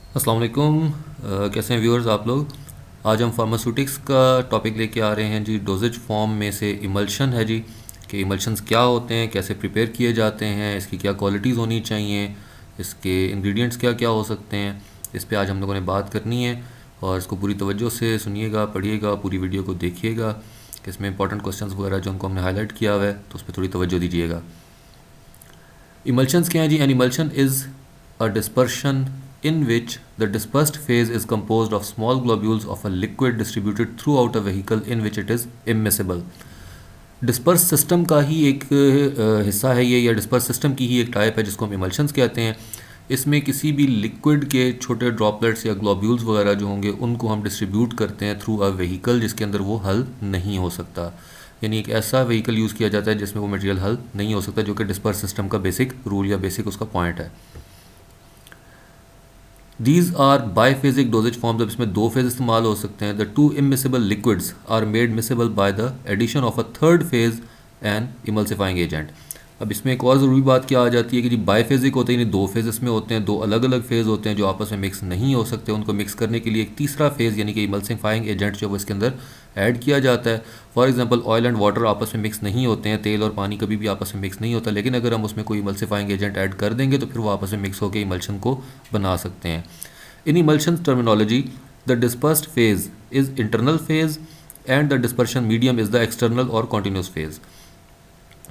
अस्सलाम वालेकुम। कैसे हैं व्यूअर्स आप लोग। आज हम फार्मास्यूटिक्स का टॉपिक लेके आ रहे हैं जी। डोजेज फॉर्म में से इमल्शन है जी, कि इमल्शंस क्या होते हैं, कैसे प्रिपेयर किए जाते हैं, इसकी क्या क्वालिटीज़ होनी चाहिए, इसके इंग्रेडिएंट्स क्या क्या हो सकते हैं, इस पे आज हम लोगों ने बात करनी है। और इसको पूरी तवज्जो से सुनिएगा, पढ़िएगा, पूरी वीडियो को देखिएगा कि इसमें इंपॉर्टेंट क्वेश्चंस वगैरह जो उनको हमने हाईलाइट किया हुआ है तो उस पर थोड़ी तवज्जो दीजिएगा। इमल्शंस क्या है जी। An emulsion is a dispersion in which the dispersed phase is composed of small globules of a liquid distributed throughout a vehicle in which it is immiscible। Disperse system का ही एक हिस्सा है ये, या डिस्पर्स सिस्टम की ही एक type है जिसको हम इमल्शंस कहते हैं। इसमें किसी भी लिक्विड के छोटे ड्रॉपलेट्स या ग्लोब्यूल्स वगैरह जो होंगे उनको हम डिस्ट्रीब्यूट करते हैं थ्रू अ व्हीकल जिसके अंदर वो हल नहीं हो सकता। यानी एक ऐसा व्हीकल यूज़ किया जाता है जिसमें वो मटेरियल हल नहीं हो सकता, जो कि डिस्पर्स सिस्टम का बेसिक रूल या बेसिक उसका पॉइंट है। These are biphasic dosage forms. अब इसमें दो फेज इस्तेमाल हो सकते हैं। The two immiscible liquids are made miscible by the addition of a third phase and emulsifying agent. अब इसमें एक और ज़रूरी बात क्या आ जाती है कि जी बाईफेजिक होते हैं, यानी दो फेज इसमें होते हैं, दो अलग अलग फेज़ होते हैं जो आपस में मिक्स नहीं हो सकते। उनको मिक्स करने के लिए एक तीसरा फेज़ यानी कि इमल्सिफाइंग एजेंट जो है वो इसके अंदर ऐड किया जाता है। For example oil and water आपस में मिक्स नहीं होते हैं, तेल और पानी कभी भी आपस में मिक्स नहीं होता, लेकिन अगर हम उसमें कोई इमल्सिफाइंग एजेंट ऐड कर देंगे तो फिर वो आपस में मिक्स होकर इमल्शन को बना सकते हैं। In emulsion terminology, the dispersed phase is internal phase and the dispersion medium is the external or continuous phase।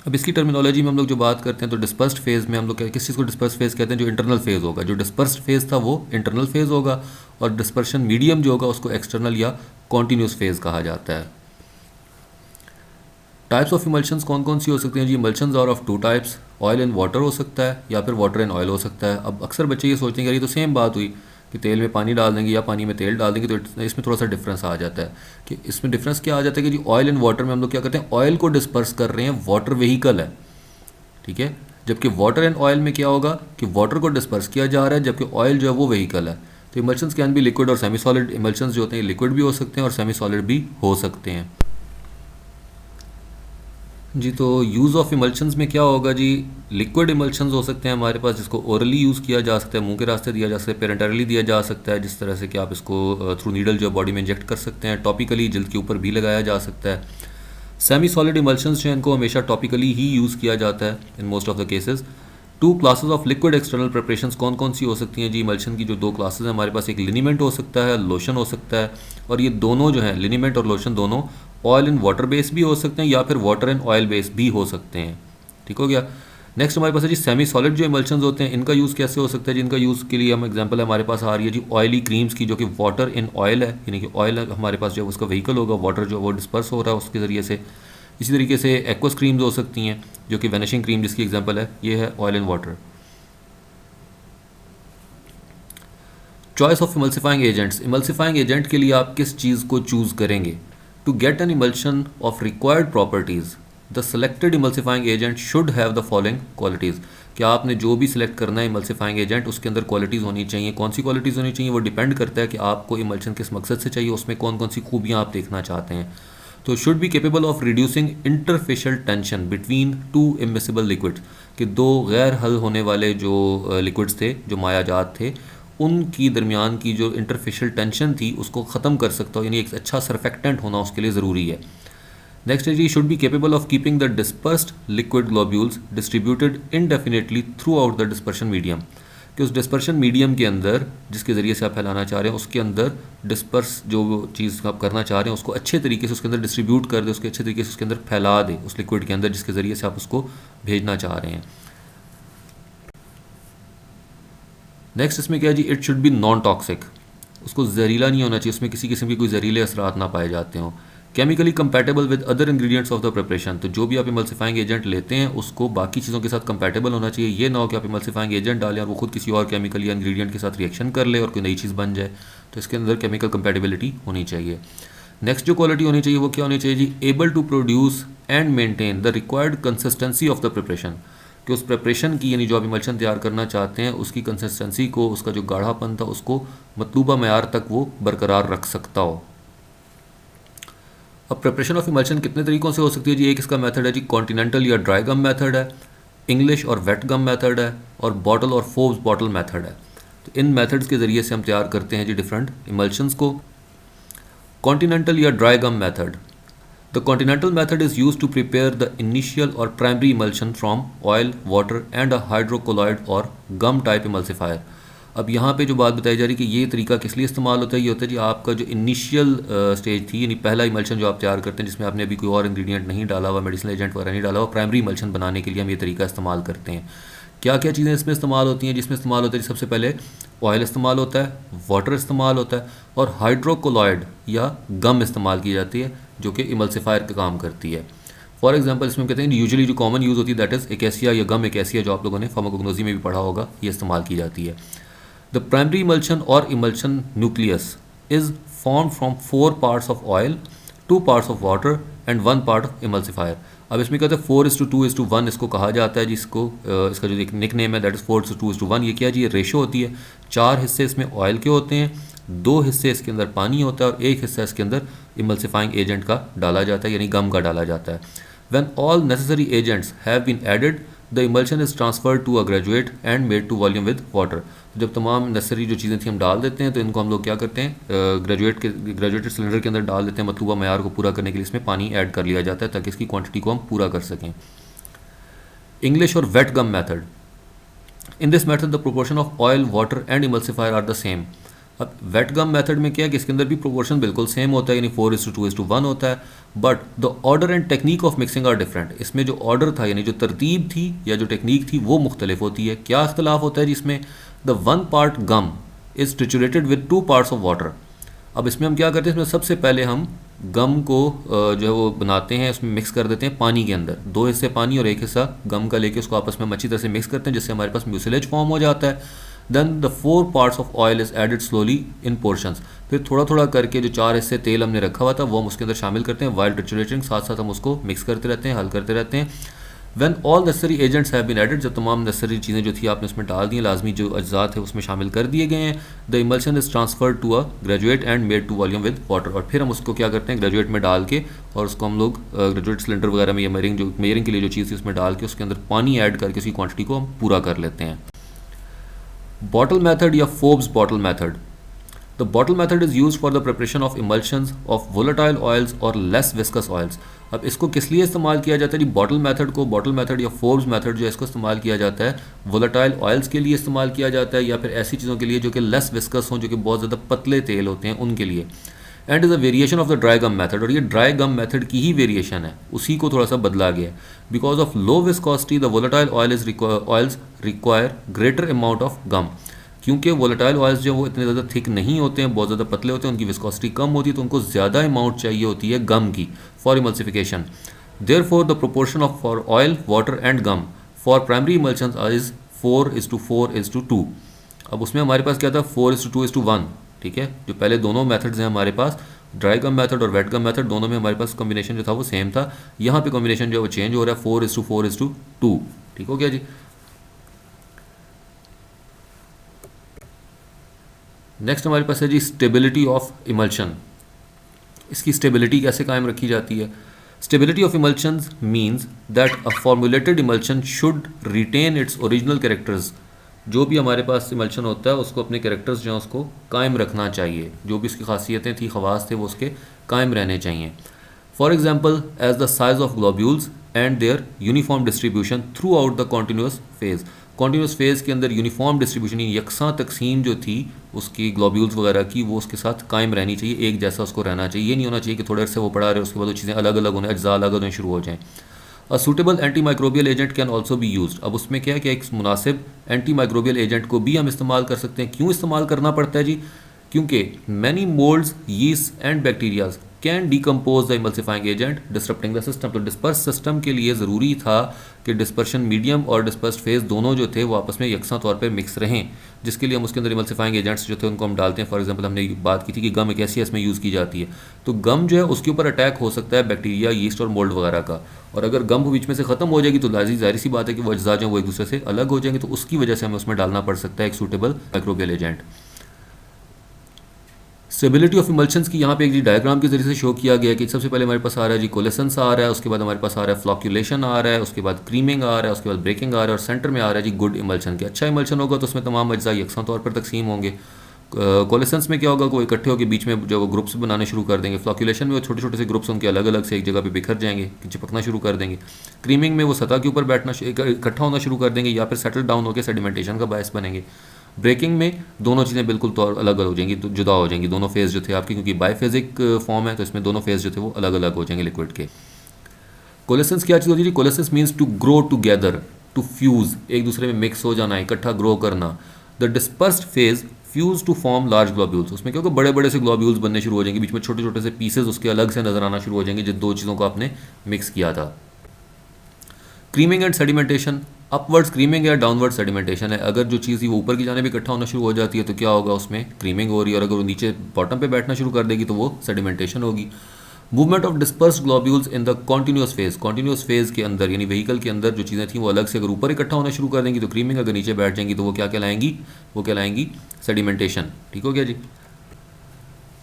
अब इसकी टर्मिनोलॉजी में हम लोग जो बात करते हैं तो डिस्पर्स्ड फेज़ में हम लोग किस चीज़ को डिस्पर्स्ड फेज़ कहते हैं, जो इंटरनल फेज़ होगा। जो डिस्पर्स्ड फेज़ था वो इंटरनल फेज़ होगा और डिस्पर्शन मीडियम जो होगा उसको एक्सटर्नल या कॉन्टीन्यूस फेज़ कहा जाता है। टाइप्स ऑफ इमल्शंस कौन कौन सी हो सकती हैं जी। Emulsions are of two types, oil and water हो सकता है या फिर वाटर एंड ऑयल हो सकता है। अब अक्सर बच्चे ये सोचते हैं कि ये तो सेम बात हुई कि तेल में पानी डाल देंगे या पानी में तेल डाल देंगे, तो इसमें थोड़ा सा डिफरेंस आ जाता है। कि इसमें डिफरेंस क्या आ जाता है कि जी ऑयल एंड वाटर में हम लोग क्या करते हैं, ऑयल को डिस्पर्स कर रहे हैं, वाटर व्हीकल है, ठीक है। जबकि वाटर एंड ऑयल में क्या होगा कि वाटर को डिस्पर्स किया जा रहा है जबकि ऑयल जो है वो व्हीकल है। तो इमल्शंस कैन भी लिक्विड और सेमी सॉलिड। इमल्शंस जो होते हैं लिक्विड भी हो सकते हैं और सेमी सॉलिड भी हो सकते हैं जी। तो यूज़ ऑफ इमल्शंस में क्या होगा जी। लिक्विड इमल्शंस हो सकते हैं हमारे पास जिसको ओरली यूज़ किया जा सकता है, मुंह के रास्ते दिया जा सकता है, पेरेंटरली दिया जा सकता है, जिस तरह से कि आप इसको थ्रू नीडल जो बॉडी में इंजेक्ट कर सकते हैं। टॉपिकली जिल्द के ऊपर भी लगाया जा सकता है। सेमी सॉलिड इमल्शंस जो हैं इनको हमेशा टॉपिकली ही यूज़ किया जाता है in most of the cases. Two classes of liquid external preparations कौन कौन सी हो सकती हैं जी। इमल्शन की जो दो क्लासेस हैं हमारे पास, एक लिनीमेंट हो सकता है, लोशन हो सकता है। और ये दोनों जो हैं लिनीमेंट और लोशन दोनों ऑयल एंड वाटर बेस भी हो सकते हैं या फिर वाटर एंड ऑयल बेस भी हो सकते हैं। ठीक हो गया। नेक्स्ट हमारे पास है जी सेमी सॉलिड जो इमल्शंस होते हैं, इनका यूज़ कैसे हो सकता है। जिनका यूज़ के लिए हम एग्जांपल हमारे पास आ रही है जी ऑयली क्रीम्स की, जो कि वाटर इन ऑयल है, यानी कि ऑयल हमारे पास जो है उसका व्हीकल होगा, वाटर जो वो डिस्पर्स हो रहा है उसके ज़रिए से। इसी तरीके से एक्वस क्रीम्स हो सकती हैं जो कि वैनिशिंग क्रीम जिसकी एग्जांपल है, ये है oil and water. Choice of emulsifying agents. Emulsifying agent के लिए आप किस चीज़ को चूज़ करेंगे। To get an emulsion of required properties the selected emulsifying agent should have the following qualities. क्या आपने जो भी सिलेक्ट करना है इमल्सिफाइंग एजेंट, उसके अंदर क्वालिटीज़ होनी चाहिए। कौन सी क्वालिटीज़ होनी चाहिए वो डिपेंड करता है कि आपको इमल्शन किस मकसद से चाहिए, उसमें कौन कौन सी खूबियाँ आप देखना चाहते हैं। तो should be capable of reducing interfacial tension between two immiscible liquids, कि दो गैर हल होने वाले जो लिक्विड्स थे, जो मायाजात थे, उनकी दरमियान की जो इंटरफेशियल टेंशन थी उसको ख़त्म कर सकता हो, यानी एक अच्छा सरफेक्टेंट होना उसके लिए ज़रूरी है। नेक्स्ट है जी should be capable of keeping the dispersed liquid globules distributed indefinitely throughout the dispersion medium, कि उस डिस्पर्शन मीडियम के अंदर जिसके ज़रिए से आप फैलाना चाह रहे हैं उसके अंदर डिस्पर्स जो चीज़ आप करना चाह रहे हैं उसको अच्छे तरीके से उसके अंदर डिस्ट्रीब्यूट कर दे, उसके अच्छे तरीके से उसके अंदर फैला दे उस लिक्विड के अंदर जिसके ज़रिए से आप उसको भेजना चाह रहे हैं। नेक्स्ट इसमें क्या है जी, it should be non toxic, उसको जहरीला नहीं होना चाहिए, उसमें किसी किस्म की कोई जहरीले असरात ना पाए जाते हों। Chemically compatible with other ingredients of the preparation, तो जो भी आप इमल्सिफाइंग एजेंट लेते हैं उसको बाकी चीज़ों के साथ कंपैटिबल होना चाहिए। ये ना हो कि आप इमल्सिफाइंग एजेंट डालें और वो खुद किसी और केमिकल या इंग्रेडिएंट के साथ रिएक्शन कर ले और कोई नई चीज़ बन जाए, तो इसके अंदर केमिकल कंपैटिबिलिटी होनी चाहिए। नेक्स्ट जो क्वालिटी होनी चाहिए वो क्या होनी चाहिए जी, able to produce and maintain the required consistency of the preparation, कि उस प्रिपरेशन की यानी जो आप इमल्शन तैयार करना चाहते हैं उसकी कंसिस्टेंसी को, उसका जो गाढ़ापन था उसको मतलूबा मयार तक वो बरकरार रख सकता हो। अब प्रिपरेशन ऑफ इमल्शन कितने तरीक़ों से हो सकती है जी। एक इसका मेथड है जी कॉन्टिनेंटल या ड्राई गम मेथड है, इंग्लिश और वेट गम मेथड है, और बॉटल और फोब्स बॉटल मेथड है। तो इन मेथड्स के ज़रिए से हम तैयार करते हैं जी डिफरेंट इमल्शंस को। कॉन्टिनेंटल या dry gum method. The continental method is used to prepare the initial or primary emulsion from oil, water and a hydrocolloid or gum type emulsifier। अब यहाँ पे जो बात बताई जा रही है कि ये तरीका किस लिए इस्तेमाल होता है, ये होता है जी आपका जो इनिशियल स्टेज थी, यानी पहला इमल्शन जो आप तैयार करते हैं जिसमें आपने अभी कोई और इंग्रेडिएंट नहीं डाला हुआ, मेडिसिनल एजेंट वगैरह नहीं डाला हुआ, प्राइमरी इमल्शन बनाने के लिए हम ये तरीका इस्तेमाल करते हैं। क्या क्या चीज़ें इसमें इस्तेमाल होती हैं? जिसमें इस्तेमाल होता है सबसे पहले ऑयल इस्तेमाल होता है, वाटर इस्तेमाल होता है और हाइड्रोकोलॉइड या गम इस्तेमाल की जाती है जो कि इमल्सिफायर का काम करती है। फॉर एग्जांपल इसमें हम कहते हैं यूजुअली जो कॉमन यूज़ होती है दैट इज़ एकेसिया या गम एकेसिया, जो आप लोगों ने फार्माकोग्नोसी में भी पढ़ा होगा, ये इस्तेमाल की जाती है। द प्राइमरी इमल्शन और emulsion nucleus is form from 4 parts of oil, 2 parts of water and 1 part of emulsifier. अब इसमें कहते हैं 4:2:1 इसको कहा जाता है, जिसको इसका जो एक निक नेम है दैट इज़ 4:2:1। ये क्या जी, ये रेशो होती है। 4 हिस्से इसमें ऑयल के होते हैं, 2 हिस्से इसके अंदर पानी होता है और 1 हिस्सा इसके अंदर इमल्सिफाइंग एजेंट का डाला जाता है, यानी गम का डाला जाता है। When all necessary agents have been added the emulsion is transferred to a graduate and made to volume with water. जब तमाम नेसेसरी जो चीज़ें थी हम डाल देते हैं तो इनको हम लोग क्या करते हैं, ग्रेजुएटेड सिलेंडर के अंदर डाल देते हैं। मतलूबा मैयार को पूरा करने के लिए इसमें पानी ऐड कर लिया जाता है ताकि इसकी क्वांटिटी को हम पूरा कर सकें। इंग्लिश और wet gum method. In this method the proportion of oil, water and emulsifier are the same. अब वेट गम मेथड में क्या है कि इसके अंदर भी प्रोपोर्शन बिल्कुल सेम होता है, यानी 4:2:1 होता है, but the order and technique of mixing are different. इसमें जो ऑर्डर था यानी जो तरतीब थी या जो टेक्निक थी वो मुख्तलिफ होती है। क्या इख्तलाफ होता है जिसमें the 1 part gum is triturated with 2 parts of water. अब इसमें हम क्या करते हैं, इसमें सबसे पहले हम गम को जो है वो बनाते हैं, उसमें मिक्स कर देते हैं पानी के अंदर। 2 हिस्से पानी और 1 हिस्सा गम का लेके उसको आपस में अच्छी तरह से मिक्स करते हैं जिससे हमारे पास म्यूसिलेज फॉर्म हो जाता है। Then the 4 parts of oil is added slowly in portions. फिर थोड़ा थोड़ा करके जो 4 हिस्से तेल हमने रखा हुआ था वो हम उसके अंदर शामिल करते हैं वाइल ट्रिचुरेटिंग, साथ साथ हम उसको मिक्स करते रहते हैं, हल करते रहते हैं। When all necessary agents have been added, जब तमाम नेसेसरी चीज़ें जो थी आपने उसमें डाल दी, लाजमी जो अज्जा थे उसमें शामिल कर दिए गए हैं, the emulsion is transferred to a graduate and made to volume with water. और फिर हम उसको क्या करते हैं, ग्रेजुएट में डाल के और उसको हम लोग ग्रेजुएट सिलेंडर वगैरह में या मेयरिंग के लिए जो चीज़ थी उसमें डाल के उसके अंदर पानी ऐड करके उसकी क्वान्टिटी को हम पूरा कर लेते हैं। बॉटल मेथड या Forbes bottle method. The bottle method is use for the preparation of emulsions of volatile oils और लेस विस्कस ऑयल्स। अब इसको किस लिए इस्तेमाल किया जाता है जी, बॉटल मेथड को, बॉटल मेथड या फोब्स मेथड जो है इसको इस्तेमाल किया जाता है वोलेटाइल ऑयल्स के लिए इस्तेमाल किया जाता है, या फिर ऐसी चीज़ों के लिए जो कि लेस विस्कस हों, जो कि बहुत ज़्यादा पतले तेल होते हैं उनके लिए। And is a variation of the dry gum method, और ये ड्राई गम मेथड की ही वेरिएशन है, उसी को थोड़ा सा बदला गया है। Because of low viscosity the volatile oils require greater amount of gum. क्योंकि वोलेटाइल ऑयल्स जो वो इतने ज़्यादा थिक नहीं होते हैं, बहुत ज़्यादा पतले होते हैं, उनकी विस्कोसिटी कम होती है, तो उनको ज़्यादा अमाउंट चाहिए होती है गम की for emulsification. Therefore the proportion of for oil, water and gum for primary emulsion is 4:4:2। अब उसमें हमारे पास क्या था, 4:2:1, ठीक है। जो पहले दोनों मेथड्स हैं हमारे पास, ड्राई गम मेथड और वेट गम मेथड, दोनों में हमारे पास कॉम्बिनेशन जो था वो सेम था। यहाँ पे कॉम्बिनेशन जो है वो चेंज हो रहा है, 4:4:2, ठीक हो गया जी। नेक्स्ट हमारे पास है जी स्टेबिलिटी ऑफ इमल्शन। इसकी स्टेबिलिटी कैसे कायम रखी जाती है? Stability of emulsions means that a formulated emulsion should retain its original characters. जो भी हमारे पास इमल्शन होता है उसको अपने कैरेक्टर्स जो हैं उसको कायम रखना चाहिए, जो भी इसकी खासियतें थी, खवास थे, वो उसके कायम रहने चाहिए। For example as the size of globules and their uniform distribution throughout the continuous phase. Continuous phase के अंदर यूनिफॉर्म डिस्ट्रीब्यूशन, यकसा तकसीम जो थी उसकी ग्लोब्यूल्स वगैरह की, वो उसके साथ कायम रहनी चाहिए, एक जैसा उसको रहना चाहिए। ये नहीं होना चाहिए कि थोड़े से वो पड़ा रहे उसके बाद वो चीज़ें अलग अलग होने, अज्जा अलग होने शुरू हो जाएँ। A suitable anti microbial agent can also be used. अब उसमें क्या है कि एक मुनासिब एंटी माइक्रोबियल एजेंट को भी हम इस्तेमाल कर सकते हैं। क्यों इस्तेमाल करना पड़ता है जी? क्योंकि many moulds, yeast and bacterias can decompose the emulsifying agent disrupting the system. तो डिस्पर्स सिस्टम के लिए ज़रूरी था कि डिस्पर्शन मीडियम और डिस्पर्स फेज दोनों जो थे वो आपस में यकसा तौर पर मिक्स रहें, जिसके लिए हम उसके अंदर इमल्सिफाइंग एजेंट्स जो थे उनको हम डालते हैं। फॉर एग्जांपल हमने बात की थी कि गम एक ऐसी इसमें यूज़ की जाती है, तो गम जो है उसके ऊपर अटैक हो सकता है बैक्टीरिया, यीस्ट और मोल्ड वगैरह का, और अगर गम बीच में से ख़त्म हो जाएगी तो जाहिर सी बात है कि वो अज्जा जो वो एक दूसरे से अलग हो जाएंगे, तो उसकी वजह से हमें उसमें डालना पड़ सकता है एक suitable microbial agent. Stability of emulsions की यहाँ पे एक जी डायग्राम के जरिए से शो किया गया है कि सबसे पहले हमारे पास आ रहा है जी कोलेसेंस आ रहा है, उसके बाद हमारे पास आ रहा है फ्लॉक्यूलेशन आ रहा है, उसके बाद क्रीमिंग आ रहा है, उसके बाद ब्रेकिंग आ रहा है और सेंटर में आ रहा है जी गुड इमल्शन के। अच्छा इमल्शन होगा तो उसमें तमाम अज्जा यकसा तौर पर तकसीम होंगे। कोलेसेंस में क्या होगा, वो इकट्ठे होकर बीच में जो वो ग्रुप्स बनाने शुरू कर देंगे। फ्लॉक्यूलेशन में वो छोटे छोटे से ग्रुप्स उनके अलग अलग से एक जगह पे बिखर जाएंगे, चिपकना शुरू कर देंगे। क्रीमिंग में वो सतह के ऊपर बैठना इकट्ठा होना शुरू कर देंगे या फिर सेटल डाउन होकर सेडिमेंटेशन का बायस बनेंगे। ब्रेकिंग में दोनों चीज़ें बिल्कुल तौर अलग अलग हो जाएंगी, तो जुदा हो जाएंगी दोनों फेज़ जो थे आपके, क्योंकि बायफेजिक फॉर्म है तो इसमें दोनों फेज़ जो थे वो अलग अलग हो जाएंगे लिक्विड के। कोलेसेंस क्या चीज़ होती है? Coalescence means to grow together, to fuse, एक दूसरे में मिक्स हो जाना, इकट्ठा ग्रो करना। The dispersed phase fuse to form large globules, उसमें क्या होगा, बड़े बड़े से ग्लोब्यूल्स बनने शुरू हो जाएंगे, बीच में छोटे छोटे से पीसेज उसके अलग से नजर आना शुरू हो जाएंगे जिन दो चीज़ों को आपने मिक्स किया था। Creaming and sedimentation, upwards creaming या डाउनवर्ड सेडिमेंटेशन है। अगर जो चीज़ वो ऊपर की जाने भी इकट्ठा होना शुरू हो जाती है तो क्या होगा, उसमें क्रीमिंग हो रही है, और अगर वो नीचे बॉटम पे बैठना शुरू कर देगी तो वो सेडिमेंटेशन होगी। Movement of dispersed globules in the continuous phase, continuous phase के अंदर यानी व्हीकल के अंदर जो चीज़ें थी वो अलग से अगर ऊपर इकट्ठा होना शुरू कर देंगी तो क्रीमिंग, अगर नीचे बैठ जाएंगी तो वो क्या कहलाएंगी, वो कहलाएंगी सेडिमेंटेशन। ठीक हो गया जी।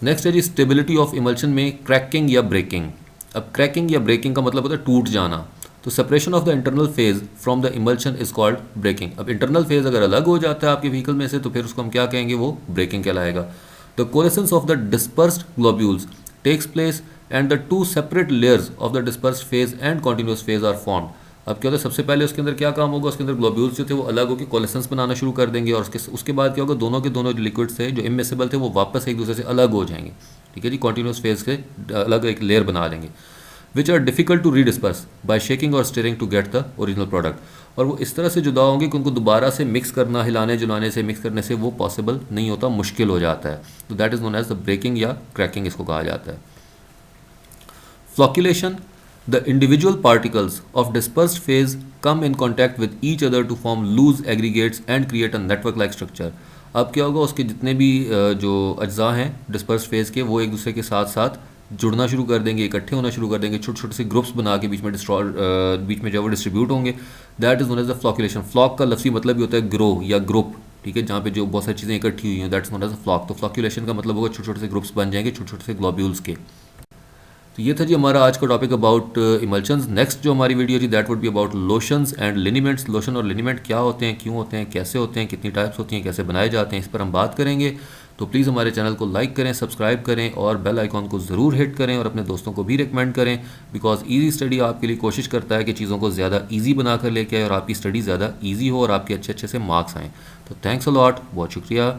नेक्स्ट है जी स्टेबिलिटी ऑफ इमल्शन में क्रैकिंग या ब्रेकिंग। अब क्रैकिंग या ब्रेकिंग का मतलब होता है टूट जाना। तो separation of the internal phase from the emulsion is called breaking. अब इंटरनल फेज अगर अलग हो जाता है आपके व्हीकल में से तो फिर उसको हम क्या कहेंगे, वो ब्रेकिंग कहलाएगा। The coalescence of the dispersed globules takes place and the two separate layers of the dispersed phase and continuous phase are formed. अब क्या होता है, सबसे पहले उसके अंदर क्या काम होगा, उसके अंदर ग्लोब्यूल्स जो थे वो अलग होकर कोलेसेंस बनाना शुरू कर देंगे, और उसके बाद क्या होगा, दोनों के दोनों लिक्विड्स थे जो इमिसिबल थे वो वापस एक दूसरे से अलग हो जाएंगे। ठीक है जी, कॉन्टिन्यूस फेज के अलग एक लेयर बना लेंगे, which are difficult to redisperse by shaking और stirring to get the original product. और वो इस तरह से जुदा होंगे कि उनको दोबारा से मिक्स करना, हिलाने जुलाने से, मिक्स करने से वो पॉसिबल नहीं होता, मुश्किल हो जाता है। तो that is known as the breaking या क्रैकिंग इसको कहा जाता है। फ्लॉक्यूलेशन, the individual particles of dispersed phase come in contact with each other to form loose aggregates and create a network like structure। अब क्या होगा, उसके जितने भी जो अज्जा हैं डिस्पर्स्ड फेज के वो एक दूसरे के साथ साथ जुड़ना शुरू कर देंगे, इकट्ठे होना शुरू कर देंगे, छोटे छोटे से ग्रुप्स बना के बीच में बीच में जो वो डिस्ट्रीब्यूट होंगे। That is known as the flocculation. Floc का लफ्ज़ी मतलब भी होता है ग्रो या ग्रुप। ठीक है, जहाँ पे जो बहुत सारी चीज़ें इकट्ठी हुई हैं, that is known as the floc. तो फ्लॉक्यूलेशन का मतलब होगा छोटे छोटे से ग्रुप्स बन जाएंगे, छोटे छोटे से ग्लोब्यूल्स के। तो ये था जी हमारा आज का टॉपिक अबाउट इमल्शंस। नेक्स्ट जो हमारी वीडियो जी that would be about lotions and liniments. Lotion और लिनीमेंट क्या होते हैं, क्यों होते हैं, कैसे होते हैं, कितनी टाइप्स होती हैं, कैसे बनाए जाते हैं, इस पर हम बात करेंगे। तो प्लीज़ हमारे चैनल को लाइक करें, सब्सक्राइब करें और बेल आइकॉन को ज़रूर हिट करें और अपने दोस्तों को भी रिकमेंड करें, बिकॉज ईजी स्टडी आपके लिए कोशिश करता है कि चीज़ों को ज़्यादा ईजी बना कर लेके आए और आपकी स्टडी ज़्यादा ईजी हो और आपके अच्छे अच्छे से मार्क्स आएँ। तो थैंक्स अ लॉट, बहुत शुक्रिया।